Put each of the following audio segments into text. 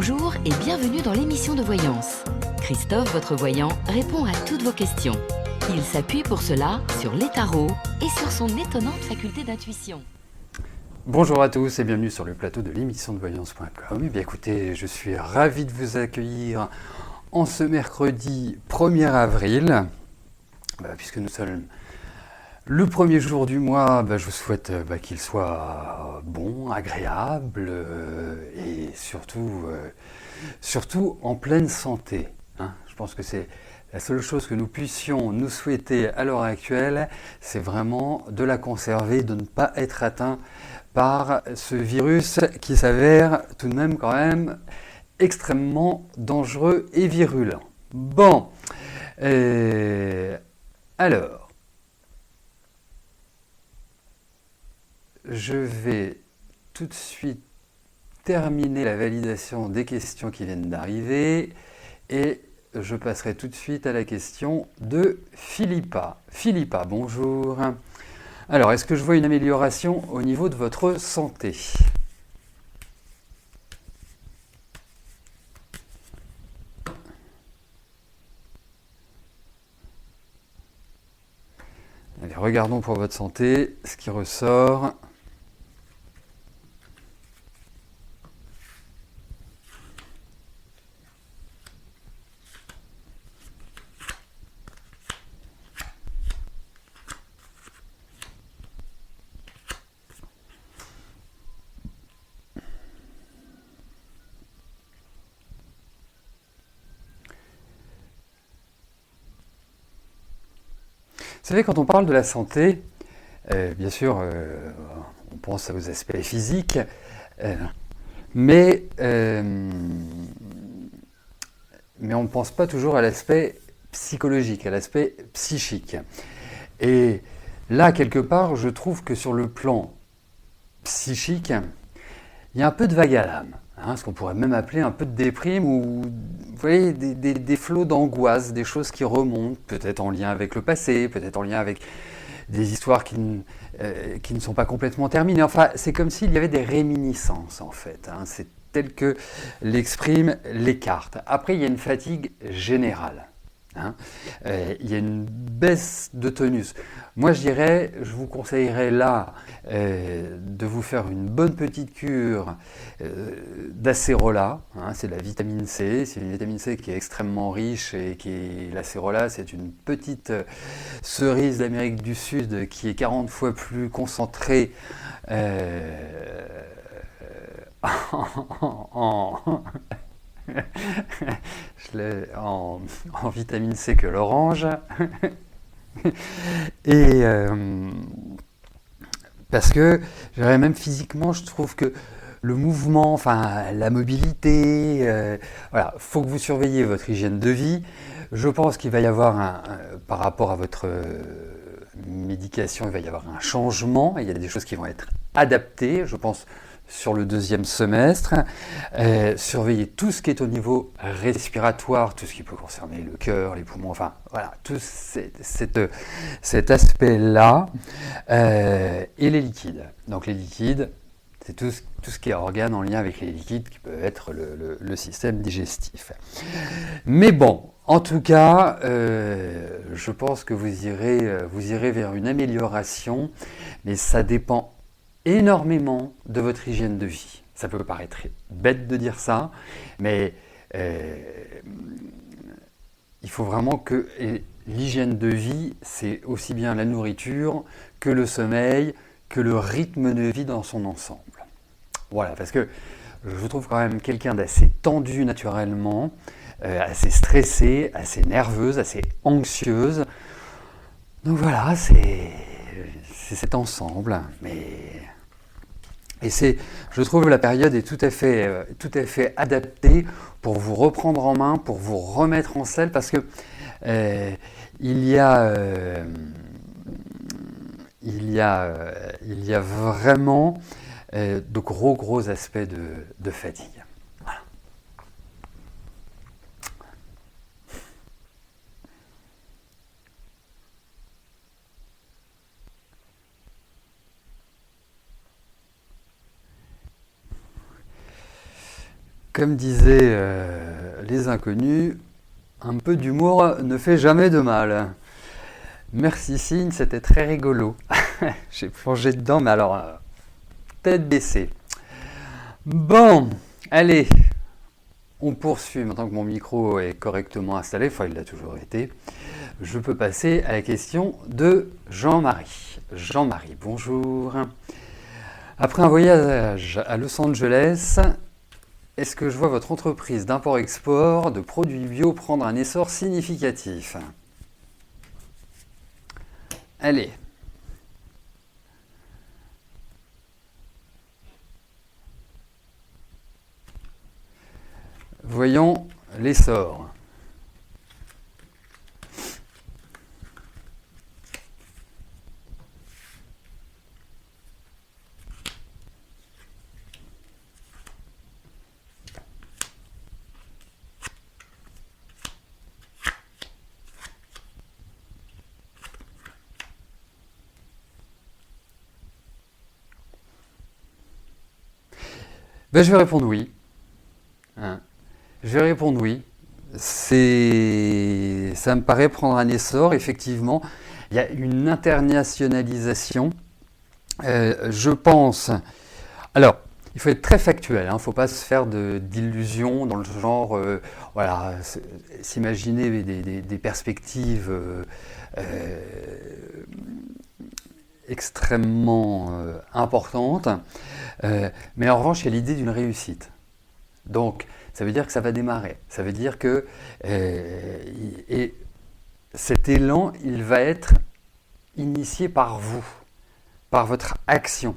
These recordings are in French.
Bonjour et bienvenue dans l'émission de voyance. Christophe, votre voyant, répond à toutes vos questions. Il s'appuie pour cela sur les tarots et sur son étonnante faculté d'intuition. Bonjour à tous et bienvenue sur le plateau de l'émission de voyance.com. Eh bien écoutez, je suis ravi de vous accueillir en ce mercredi 1er avril. Puisque nous sommes le premier jour du mois, je vous souhaite qu'il soit bon, agréable et surtout en pleine santé. Je pense que c'est la seule chose que nous puissions nous souhaiter à l'heure actuelle, c'est vraiment de la conserver, de ne pas être atteint par ce virus qui s'avère tout de même quand même extrêmement dangereux et virulent. Bon, alors, je vais tout de suite terminer la validation des questions qui viennent d'arriver et je passerai tout de suite à la question de Philippa. Philippa, bonjour. Alors, est-ce que je vois une amélioration au niveau de votre santé ? Allez, regardons pour votre santé ce qui ressort. Vous savez, quand on parle de la santé, bien sûr, on pense aux aspects physiques, mais on ne pense pas toujours à l'aspect psychologique, à l'aspect psychique. Et là, quelque part, je trouve que sur le plan psychique, il y a un peu de vague à l'âme, ce qu'on pourrait même appeler un peu de déprime ou vous voyez, des flots d'angoisse, des choses qui remontent, peut-être en lien avec le passé, peut-être en lien avec des histoires qui ne sont pas complètement terminées. Enfin, c'est comme s'il y avait des réminiscences, en fait. C'est tel que l'expriment les cartes. Après, il y a une fatigue générale. Il y a une baisse de tonus. Moi, je vous conseillerais là de vous faire une bonne petite cure d'acérola. C'est de la vitamine C. C'est une vitamine C qui est extrêmement riche et l'acérola, c'est une petite cerise d'Amérique du Sud qui est 40 fois plus concentrée en vitamine C que l'orange. Et parce que même physiquement, je trouve que le mouvement, enfin la mobilité, voilà, faut que vous surveillez votre hygiène de vie. Je pense qu'il va y avoir par rapport à votre médication, il va y avoir un changement. Il y a des choses qui vont être adaptées, je pense, sur le deuxième semestre. Surveillez tout ce qui est au niveau respiratoire, tout ce qui peut concerner le cœur, les poumons, enfin voilà, tout cet aspect-là. Et les liquides. Donc les liquides, c'est tout ce qui est organe en lien avec les liquides qui peuvent être le système digestif. Mais bon, en tout cas, je pense que vous irez vers une amélioration, mais ça dépend énormément de votre hygiène de vie. Ça peut paraître bête de dire ça, mais il faut vraiment que l'hygiène de vie, c'est aussi bien la nourriture que le sommeil, que le rythme de vie dans son ensemble. Voilà, parce que je vous trouve quand même quelqu'un d'assez tendu naturellement, assez stressée, assez nerveuse, assez anxieuse. Donc voilà, c'est cet ensemble, et je trouve la période est tout à fait adaptée pour vous reprendre en main, pour vous remettre en selle, parce que il y a vraiment de gros aspects de fatigue. Voilà. Comme disaient les inconnus, un peu d'humour ne fait jamais de mal. Merci Signe, c'était très rigolo. J'ai plongé dedans, mais alors, tête baissée. Bon, allez, on poursuit. Maintenant que mon micro est correctement installé, enfin il l'a toujours été, je peux passer à la question de Jean-Marie. Jean-Marie, bonjour. Après un voyage à Los Angeles, est-ce que je vois votre entreprise d'import-export de produits bio prendre un essor significatif? Allez. Voyons l'essor. Ben, je vais répondre oui. Hein. Je vais répondre oui. Ça me paraît prendre un essor, effectivement. Il y a une internationalisation. Je pense. Alors, il faut être très factuel, il ne faut pas se faire d'illusions dans le genre, voilà, s'imaginer des perspectives extrêmement importantes. Mais en revanche, il y a l'idée d'une réussite. Donc, ça veut dire que ça va démarrer. Ça veut dire que et cet élan, il va être initié par vous, par votre action.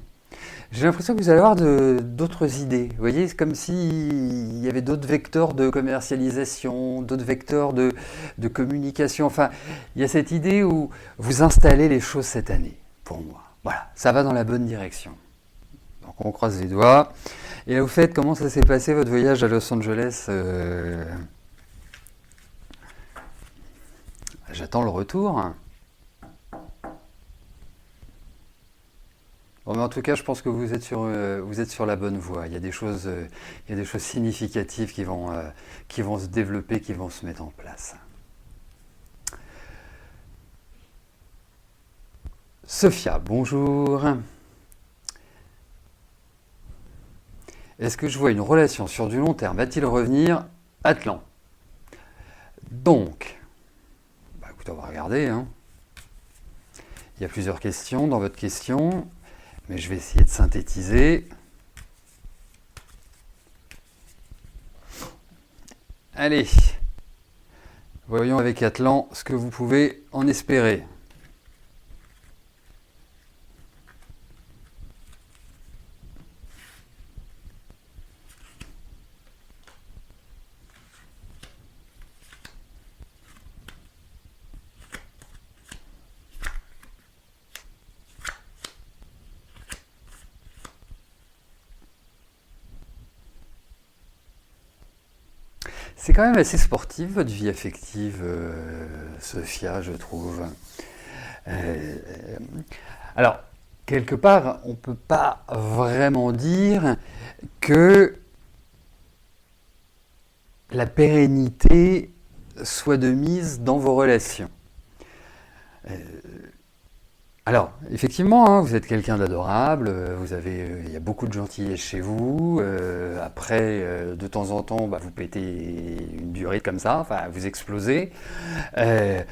J'ai l'impression que vous allez avoir d'autres idées. Vous voyez, c'est comme s'il y avait d'autres vecteurs de commercialisation, d'autres vecteurs de communication. Enfin, il y a cette idée où vous installez les choses cette année, pour moi. Voilà, ça va dans la bonne direction. Donc on croise les doigts. Et au fait, comment ça s'est passé votre voyage à Los Angeles? J'attends le retour. Bon, mais en tout cas, je pense que vous êtes sur la bonne voie. Il y a des choses significatives qui vont se développer, qui vont se mettre en place. Sophia, bonjour. Est-ce que je vois une relation sur du long terme? Va-t-il revenir? Atlan. Donc, bah écoutez, on va regarder. Hein. Il y a plusieurs questions dans votre question, mais je vais essayer de synthétiser. Allez, voyons avec Atlan ce que vous pouvez en espérer. C'est quand même assez sportif, votre vie affective, Sophia, je trouve. Euh, alors, quelque part, on ne peut pas vraiment dire que la pérennité soit de mise dans vos relations. Alors, effectivement, hein, vous êtes quelqu'un d'adorable, il y a beaucoup de gentillesse chez vous. Après, de temps en temps, bah, vous pétez une durée comme ça, enfin, vous explosez. Euh,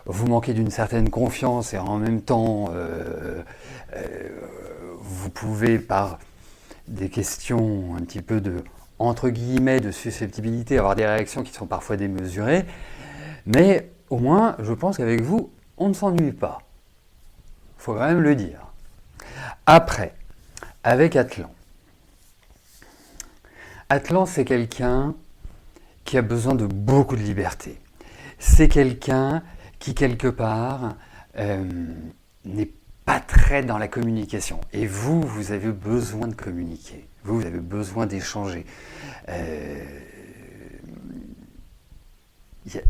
Vous manquez d'une certaine confiance et en même temps, vous pouvez, par des questions un petit peu entre guillemets, de susceptibilité, avoir des réactions qui sont parfois démesurées. Mais au moins, je pense qu'avec vous, on ne s'ennuie pas. Il faut quand même le dire. Après, avec Atlan. Atlan, c'est quelqu'un qui a besoin de beaucoup de liberté. C'est quelqu'un qui, quelque part, n'est pas très dans la communication. Et vous, vous avez besoin de communiquer. Vous avez besoin d'échanger.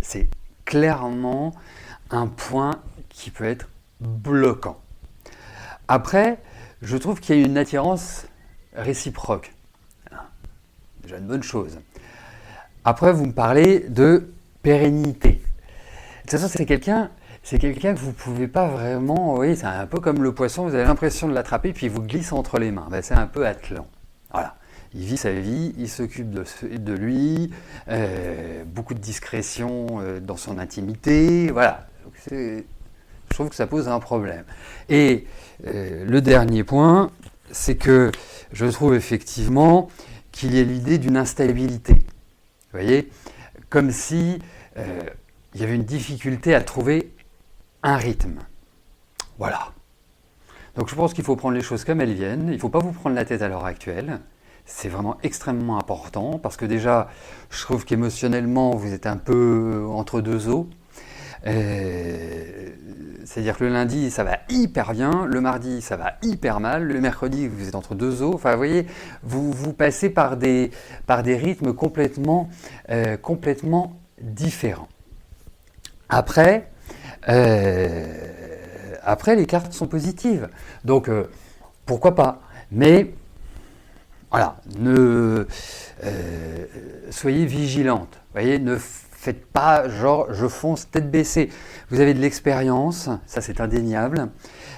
C'est clairement un point qui peut être bloquant. Après, je trouve qu'il y a une attirance réciproque. déjà une bonne chose. Après, vous me parlez de pérennité. De toute façon, c'est quelqu'un que vous ne pouvez pas vraiment... Oui, c'est un peu comme le poisson, vous avez l'impression de l'attraper, puis il vous glisse entre les mains. Ben, c'est un peu Atlan. Voilà. Il vit sa vie, il s'occupe de lui, beaucoup de discrétion dans son intimité. Voilà. Donc je trouve que ça pose un problème. Et le dernier point, c'est que je trouve effectivement qu'il y ait l'idée d'une instabilité. Vous voyez, comme si il y avait une difficulté à trouver un rythme. Voilà. Donc je pense qu'il faut prendre les choses comme elles viennent. Il ne faut pas vous prendre la tête à l'heure actuelle. C'est vraiment extrêmement important parce que déjà, je trouve qu'émotionnellement, vous êtes un peu entre deux eaux. C'est-à-dire que le lundi, ça va hyper bien, le mardi, ça va hyper mal, le mercredi, vous êtes entre deux eaux. Enfin, vous voyez, vous passez par des rythmes complètement différents. Après, les cartes sont positives. Donc, pourquoi pas. Mais, voilà, soyez vigilantes. Vous voyez, ne faites pas genre je fonce tête baissée. Vous avez de l'expérience, ça c'est indéniable.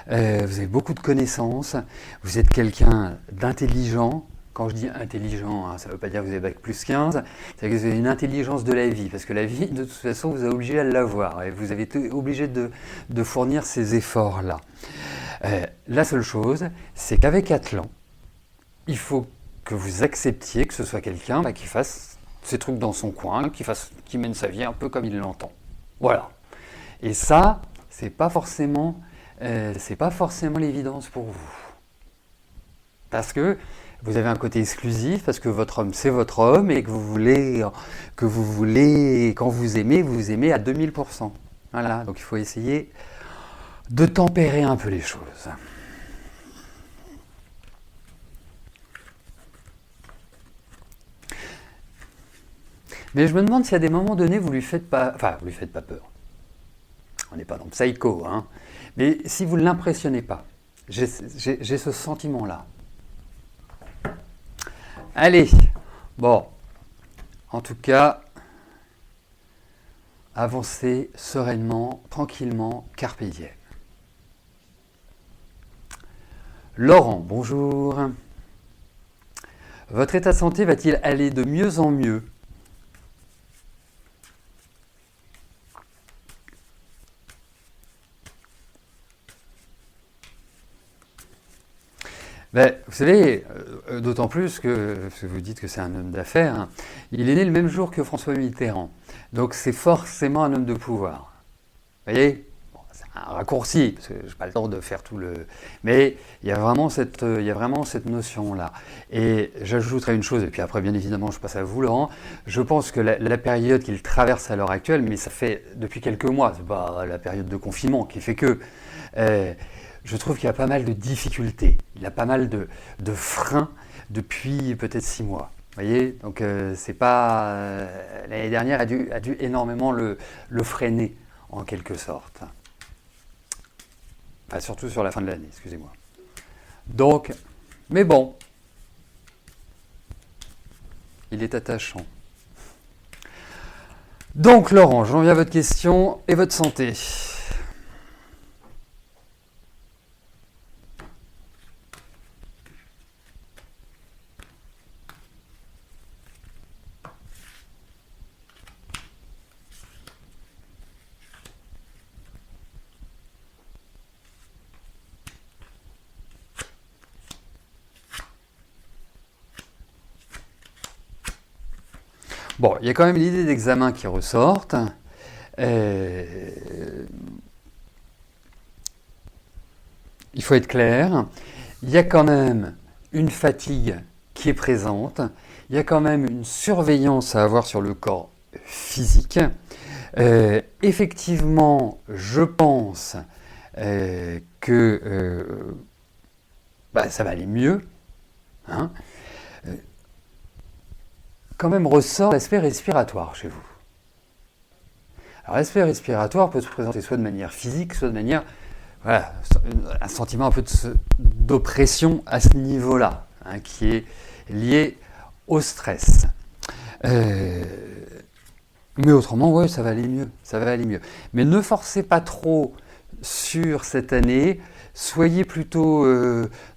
Vous avez beaucoup de connaissances. Vous êtes quelqu'un d'intelligent. Quand je dis intelligent, hein, ça ne veut pas dire que vous avez bac plus 15, c'est que vous avez une intelligence de la vie, parce que la vie, de toute façon, vous êtes obligé à l'avoir, et vous avez été obligé de fournir ces efforts-là. La seule chose, c'est qu'avec Atlan, il faut que vous acceptiez que ce soit quelqu'un qui fasse ses trucs dans son coin, qui mène sa vie un peu comme il l'entend. Voilà. Et ça, c'est pas forcément l'évidence pour vous. Parce que vous avez un côté exclusif, parce que votre homme, c'est votre homme, et que vous voulez, quand vous aimez à 2000%. Voilà, donc il faut essayer de tempérer un peu les choses. Mais je me demande si à des moments donnés, vous lui faites pas peur. On n'est pas dans le psycho, hein. Mais si vous ne l'impressionnez pas, j'ai ce sentiment-là. Allez, bon, en tout cas, avancez sereinement, tranquillement, carpe diem. Laurent, bonjour. Votre état de santé va-t-il aller de mieux en mieux ? Ben, vous savez, d'autant plus que, parce que vous dites que c'est un homme d'affaires, hein, il est né le même jour que François Mitterrand. Donc c'est forcément un homme de pouvoir. Vous voyez, bon, c'est un raccourci, parce que je n'ai pas le temps de faire tout le... Mais il y a vraiment cette notion-là. Et j'ajouterai une chose, et puis après, bien évidemment, je passe à vous, Laurent. Je pense que la période qu'il traverse à l'heure actuelle, mais ça fait depuis quelques mois, c'est pas la période de confinement qui fait que... je trouve qu'il y a pas mal de difficultés, il y a pas mal de freins depuis peut-être 6 mois. Vous voyez, donc c'est pas... l'année dernière a dû énormément le freiner, en quelque sorte. Enfin, surtout sur la fin de l'année, excusez-moi. Donc, mais bon, il est attachant. Donc, Laurent, j'en viens à votre question et votre santé. Bon, il y a quand même l'idée d'examen qui ressortent. Il faut être clair. Il y a quand même une fatigue qui est présente. Il y a quand même une surveillance à avoir sur le corps physique. Effectivement, je pense que ça va aller mieux. Hein. Quand même ressort l'aspect respiratoire chez vous. Alors l'aspect respiratoire peut se présenter soit de manière physique, soit de manière, voilà, un sentiment un peu d'oppression à ce niveau-là, hein, qui est lié au stress. Mais autrement, ouais, ça va aller mieux. Ça va aller mieux. Mais ne forcez pas trop sur cette année. Soyez plutôt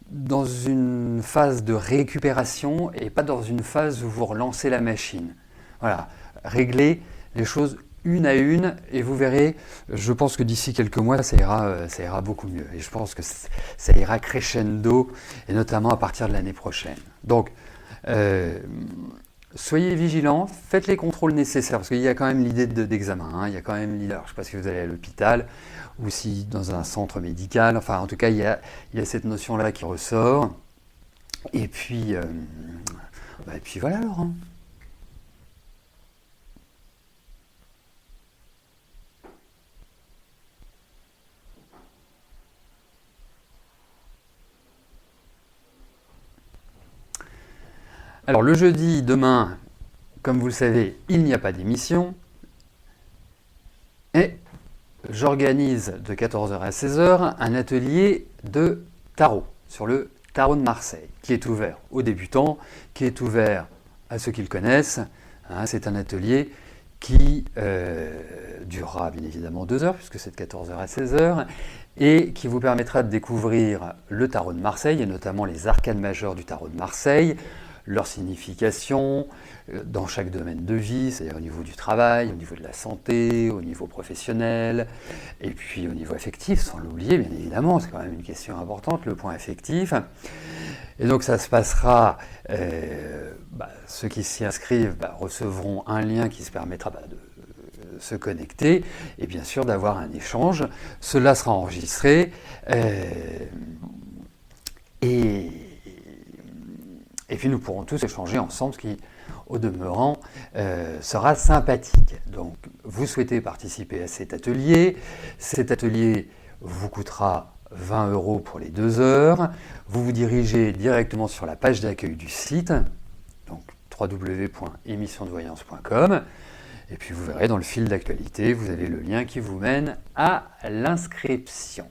dans une phase de récupération et pas dans une phase où vous relancez la machine. Voilà. Réglez les choses une à une et vous verrez, je pense que d'ici quelques mois, ça ira beaucoup mieux. Et je pense que ça ira crescendo, et notamment à partir de l'année prochaine. Donc, soyez vigilants, faites les contrôles nécessaires, parce qu'il y a quand même l'idée d'examen, hein, il y a quand même l'idée, alors je ne sais pas si vous allez à l'hôpital, ou si dans un centre médical, enfin en tout cas il y a cette notion-là qui ressort. Et puis voilà Laurent. Alors le jeudi, demain, comme vous le savez, il n'y a pas d'émission. Et j'organise de 14h à 16h un atelier de tarot sur le tarot de Marseille, qui est ouvert aux débutants, qui est ouvert à ceux qui le connaissent. Hein, c'est un atelier qui durera bien évidemment 2 heures, puisque c'est de 14h à 16h, et qui vous permettra de découvrir le tarot de Marseille, et notamment les arcanes majeures du tarot de Marseille, leur signification dans chaque domaine de vie, c'est-à-dire au niveau du travail, au niveau de la santé, au niveau professionnel, et puis au niveau affectif, sans l'oublier bien évidemment, c'est quand même une question importante, le point affectif. Et donc ça se passera, ceux qui s'y inscrivent recevront un lien qui se permettra de se connecter, et bien sûr d'avoir un échange. Cela sera enregistré, et puis nous pourrons tous échanger ensemble, ce qui, au demeurant, sera sympathique. Donc, vous souhaitez participer à cet atelier. Cet atelier vous coûtera 20 € pour les 2 heures. Vous vous dirigez directement sur la page d'accueil du site, donc www.émissiondevoyance.com. Et puis vous verrez dans le fil d'actualité, vous avez le lien qui vous mène à l'inscription.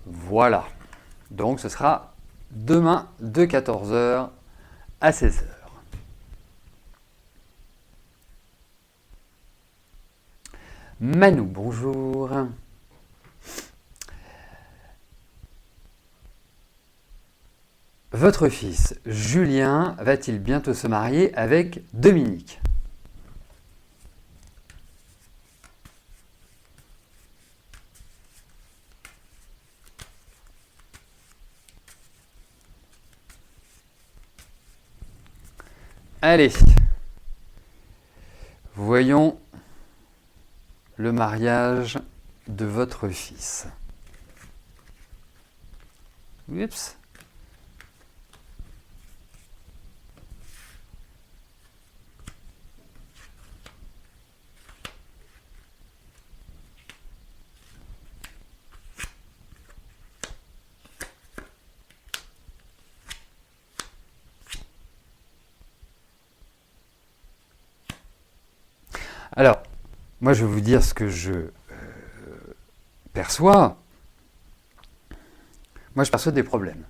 Voilà. Donc, ce sera demain de 14h à 16h. Manu, bonjour. Votre fils Julien va-t-il bientôt se marier avec Dominique ? Allez, voyons le mariage de votre fils. Oups. Alors, moi je vais vous dire ce que je perçois. Moi je perçois des problèmes.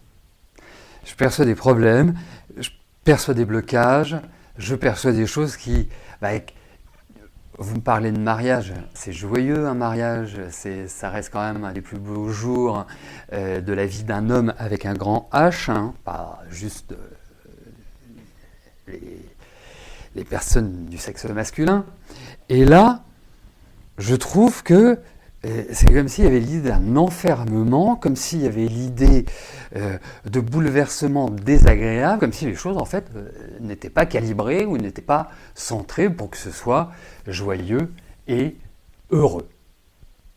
Je perçois des problèmes, je perçois des blocages, je perçois des choses qui... vous me parlez de mariage, c'est joyeux un mariage, ça reste quand même un des plus beaux jours de la vie d'un homme avec un grand H, hein, pas juste les personnes du sexe masculin. Et là, je trouve que c'est comme s'il y avait l'idée d'un enfermement, comme s'il y avait l'idée de bouleversement désagréable, comme si les choses en fait n'étaient pas calibrées ou n'étaient pas centrées pour que ce soit joyeux et heureux.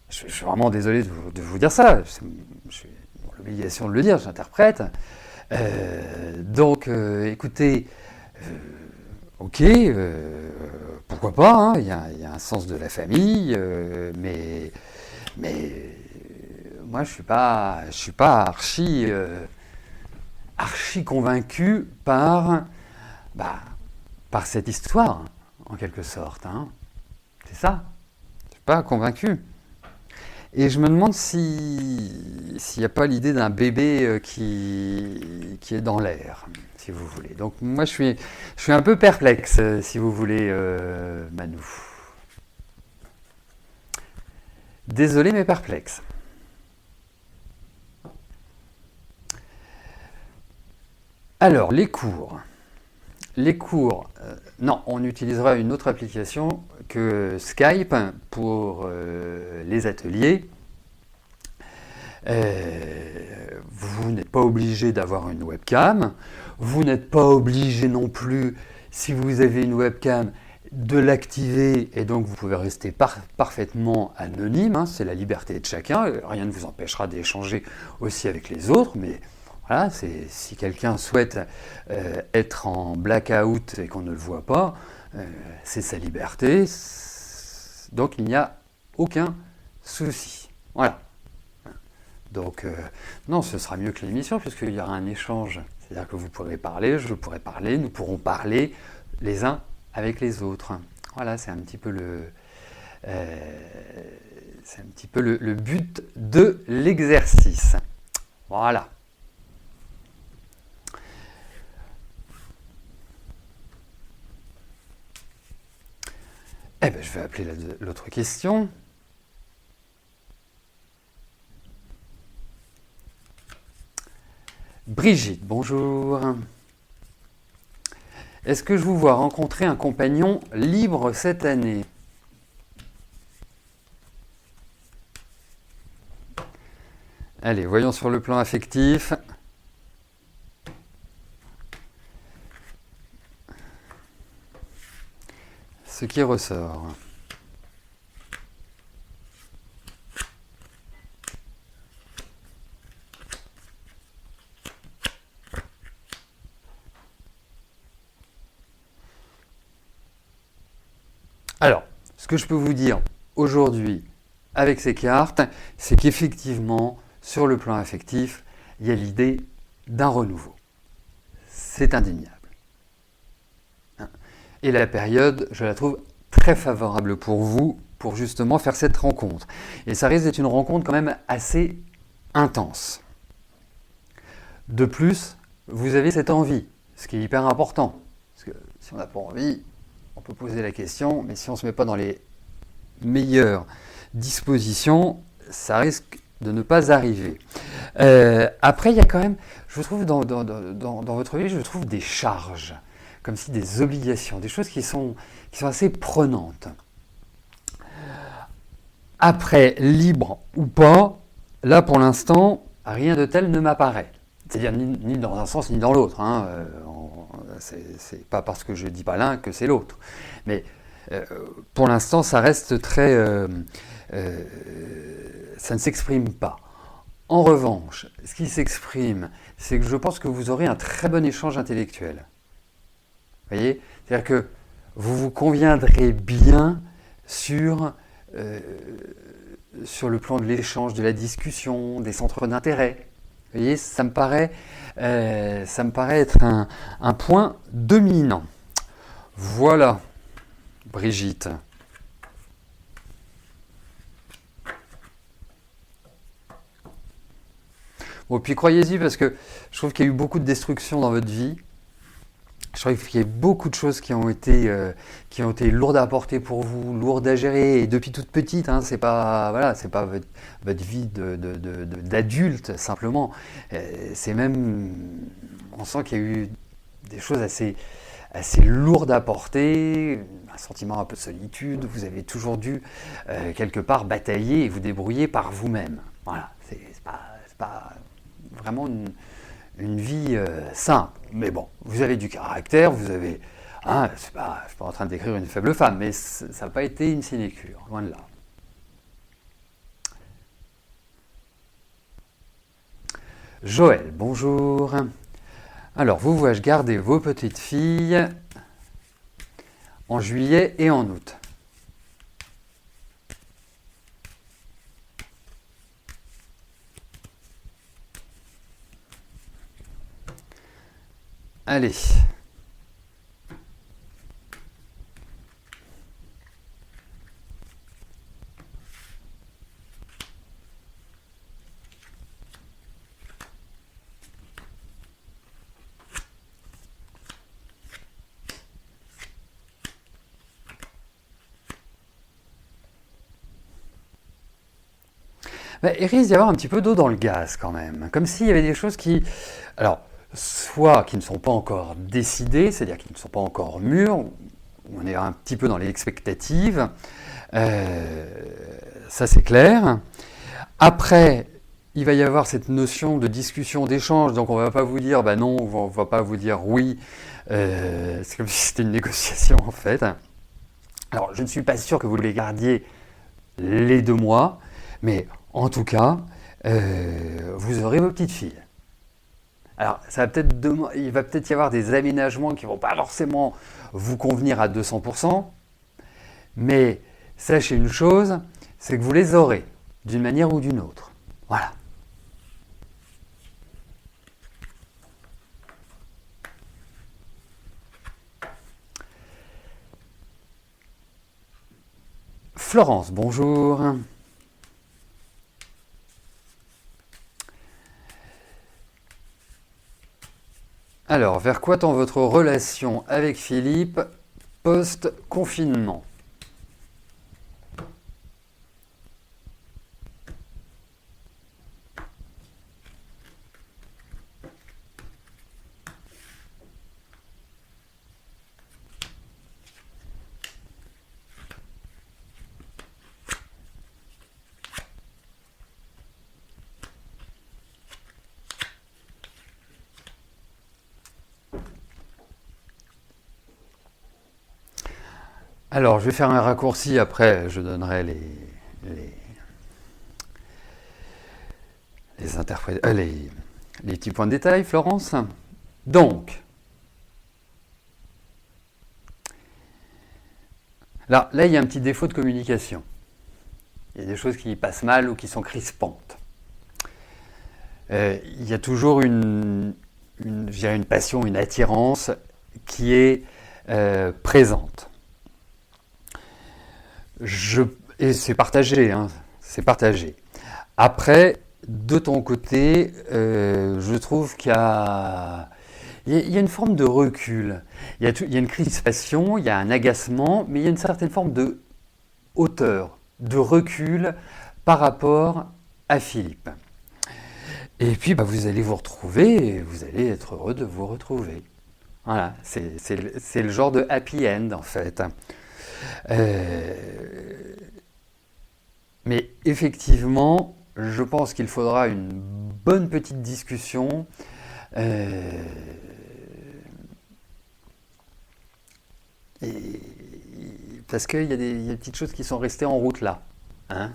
Je suis vraiment désolé de vous dire ça, j'ai l'obligation de le dire, j'interprète. Donc écoutez, ok, pourquoi pas, hein, il y a un sens de la famille, mais moi je suis pas archi convaincu par cette histoire, en quelque sorte. Hein. C'est ça, je suis pas convaincu. Et je me demande s'il n'y a pas l'idée d'un bébé qui est dans l'air, si vous voulez. Donc moi, je suis un peu perplexe, si vous voulez, Manu. Désolé, mais perplexe. Alors, les cours. Les cours, non, on utilisera une autre application que Skype pour les ateliers. Vous n'êtes pas obligé d'avoir une webcam. Vous n'êtes pas obligé non plus, si vous avez une webcam, de l'activer et donc vous pouvez rester parfaitement anonyme. Hein, c'est la liberté de chacun. Rien ne vous empêchera d'échanger aussi avec les autres, mais voilà, si quelqu'un souhaite être en blackout et qu'on ne le voit pas, c'est sa liberté. Donc il n'y a aucun souci. Voilà. Donc non, ce sera mieux que l'émission puisqu'il y aura un échange. C'est-à-dire que vous pourrez parler, je pourrai parler, nous pourrons parler les uns avec les autres. Voilà, c'est un petit peu le but de l'exercice. Voilà. Eh bien, je vais appeler l'autre question. Brigitte, bonjour. Est-ce que je vous vois rencontrer un compagnon libre cette année? Allez, voyons sur le plan affectif. Ce qui ressort. Alors, ce que je peux vous dire aujourd'hui avec ces cartes, c'est qu'effectivement, sur le plan affectif, il y a l'idée d'un renouveau. C'est indéniable. Et la période, je la trouve très favorable pour vous, pour justement faire cette rencontre. Et ça risque d'être une rencontre quand même assez intense. De plus, vous avez cette envie, ce qui est hyper important. Parce que si on n'a pas envie, on peut poser la question, mais si on ne se met pas dans les meilleures dispositions, ça risque de ne pas arriver. Après, il y a quand même, je trouve dans votre vie, je trouve des charges, comme si des obligations, des choses qui sont assez prenantes. Après, libre ou pas, là pour l'instant, rien de tel ne m'apparaît. C'est-à-dire ni dans un sens ni dans l'autre. Hein. C'est pas parce que je dis pas l'un que c'est l'autre. Mais pour l'instant, ça reste très... ça ne s'exprime pas. En revanche, ce qui s'exprime, c'est que je pense que vous aurez un très bon échange intellectuel. Vous voyez? C'est-à-dire que vous vous conviendrez bien sur le plan de l'échange, de la discussion, des centres d'intérêt. Vous voyez, ça me paraît être un point dominant. Voilà, Brigitte. Bon, puis croyez-y parce que je trouve qu'il y a eu beaucoup de destruction dans votre vie. Je trouve qu'il y a beaucoup de choses qui ont été lourdes à porter pour vous, lourdes à gérer. Et depuis toute petite, hein, c'est pas votre vie d'adulte simplement. C'est même, on sent qu'il y a eu des choses assez lourdes à porter, un sentiment un peu de solitude. Vous avez toujours dû quelque part batailler et vous débrouiller par vous-même. Voilà, c'est pas vraiment une vie simple. Mais bon, vous avez du caractère, vous avez... Hein, je ne suis pas en train de décrire une faible femme, mais ça n'a pas été une sinécure, loin de là. Joël, bonjour. Alors, vous vois-je garder vos petites filles en juillet et en août? Allez. Il risque d'y avoir un petit peu d'eau dans le gaz quand même, comme s'il y avait des choses qui, alors, soit qui ne sont pas encore décidées, c'est-à-dire qui ne sont pas encore mûres, ou on est un petit peu dans les expectatives, ça c'est clair. Après, il va y avoir cette notion de discussion, d'échange, donc on ne va pas vous dire bah non, on ne va pas vous dire oui, c'est comme si c'était une négociation en fait. Alors je ne suis pas sûr que vous les gardiez les 2 mois, mais en tout cas, vous aurez vos petites filles. Alors, il va peut-être y avoir des aménagements qui ne vont pas forcément vous convenir à 200%, mais sachez une chose, c'est que vous les aurez, d'une manière ou d'une autre. Voilà. Florence, bonjour. Alors, vers quoi tend votre relation avec Philippe post-confinement? Alors, je vais faire un raccourci, après je donnerai les, les petits points de détail, Florence. Donc, là, il y a un petit défaut de communication. Il y a des choses qui passent mal ou qui sont crispantes. Il y a toujours je dirais une passion, une attirance qui est présente. Et c'est partagé, hein, c'est partagé. Après, de ton côté, je trouve il y a une forme de recul. Il y a une crispation, il y a un agacement, mais il y a une certaine forme de hauteur, de recul par rapport à Philippe. Et puis, bah, vous allez vous retrouver et vous allez être heureux de vous retrouver. Voilà, c'est le genre de happy end en fait. Euh, mais effectivement, je pense qu'il faudra une bonne petite discussion. euh, et- parce qu'il y a des petites choses qui sont restées en route là. Hein.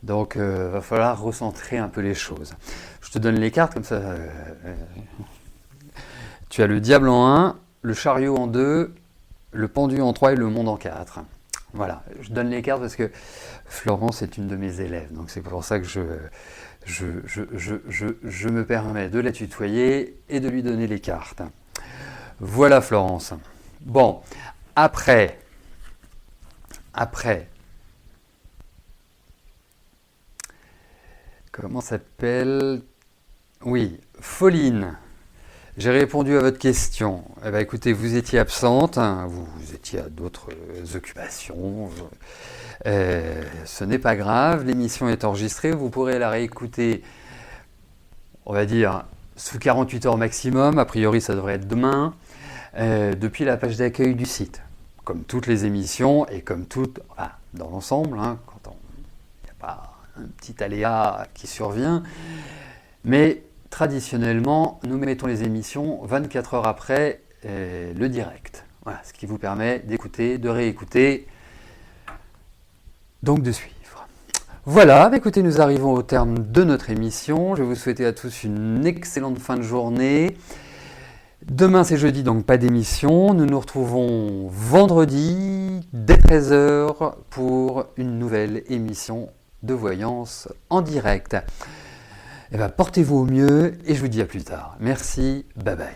Donc, il va falloir recentrer un peu les choses. Je te donne les cartes comme ça. Tu as le diable en 1, le chariot en 2, le pendu en 3 et le monde en 4. Voilà, je donne les cartes parce que Florence est une de mes élèves, donc c'est pour ça que je me permets de la tutoyer et de lui donner les cartes. Voilà Florence. Bon, après, comment s'appelle? Oui, Foline. J'ai répondu à votre question. Eh ben, écoutez, vous étiez absente, hein, vous étiez à d'autres occupations. Ce n'est pas grave, l'émission est enregistrée, vous pourrez la réécouter, on va dire, sous 48 heures maximum, a priori ça devrait être demain, depuis la page d'accueil du site. Comme toutes les émissions et comme toutes, enfin, dans l'ensemble, hein, quand il n'y a pas un petit aléa qui survient, mais traditionnellement, nous mettons les émissions 24 heures après le direct. Voilà, ce qui vous permet d'écouter, de réécouter, donc de suivre. Voilà, écoutez, nous arrivons au terme de notre émission. Je vais vous souhaiter à tous une excellente fin de journée. Demain c'est jeudi, donc pas d'émission. Nous nous retrouvons vendredi dès 13 heures pour une nouvelle émission de voyance en direct. Eh bien, portez-vous au mieux et je vous dis à plus tard. Merci, bye bye.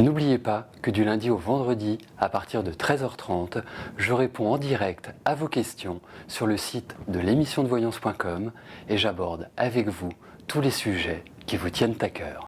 N'oubliez pas que du lundi au vendredi, à partir de 13h30, je réponds en direct à vos questions sur le site de l'émissiondevoyance.com et j'aborde avec vous tous les sujets qui vous tiennent à cœur.